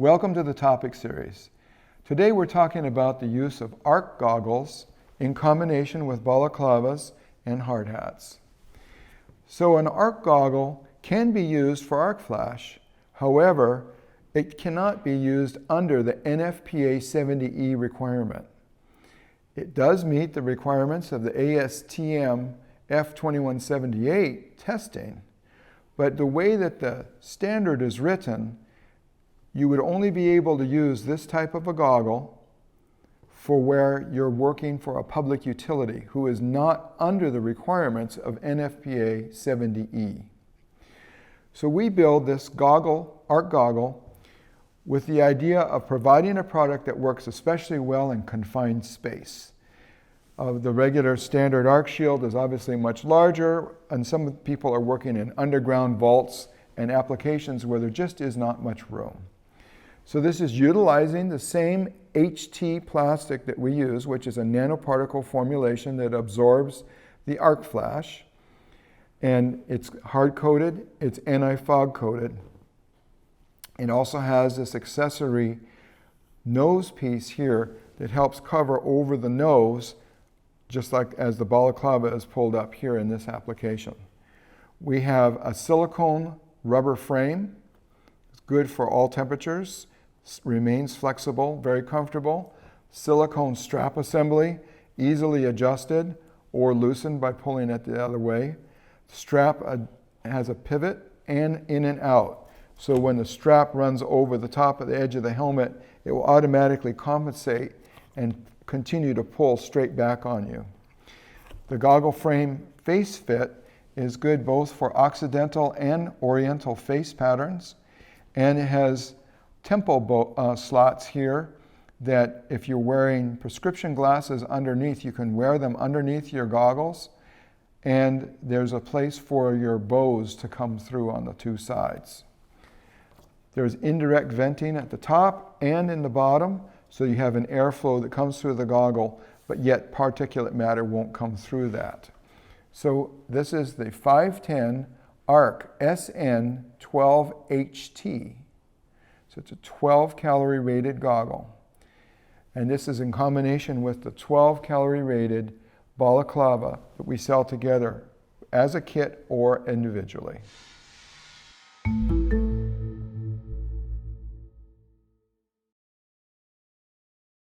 Welcome to the topic series. Today we're talking about the use of arc goggles in combination with balaclavas and hard hats. So an arc goggle can be used for arc flash. However, it cannot be used under the NFPA 70E requirement. It does meet the requirements of the ASTM F2178 testing, but the way that the standard is written, you would only be able to use this type of a goggle for where you're working for a public utility who is not under the requirements of NFPA 70E. So we build this arc goggle with the idea of providing a product that works especially well in confined space. The regular standard arc shield is obviously much larger, and some people are working in underground vaults and applications where there just is not much room. So this is utilizing the same HT plastic that we use, which is a nanoparticle formulation that absorbs the arc flash. And it's hard-coated, it's anti-fog coated. It also has this accessory nose piece here that helps cover over the nose, just like as the balaclava is pulled up here in this application. We have a silicone rubber frame. It's good for all temperatures, remains flexible, very comfortable. Silicone strap assembly, easily adjusted or loosened by pulling it the other way. Strap has a pivot and in and out. So when the strap runs over the top of the edge of the helmet, it will automatically compensate and continue to pull straight back on you. The goggle frame face fit is good both for Occidental and Oriental face patterns, and it has temple slots here that if you're wearing prescription glasses underneath, you can wear them underneath your goggles, and there's a place for your bows to come through on the two sides. There's indirect venting at the top and in the bottom, so you have an airflow that comes through the goggle, but yet particulate matter won't come through that. So this is the 510 ARC SN12HT. So it's a 12 calorie rated goggle. And this is in combination with the 12 calorie rated balaclava that we sell together as a kit or individually.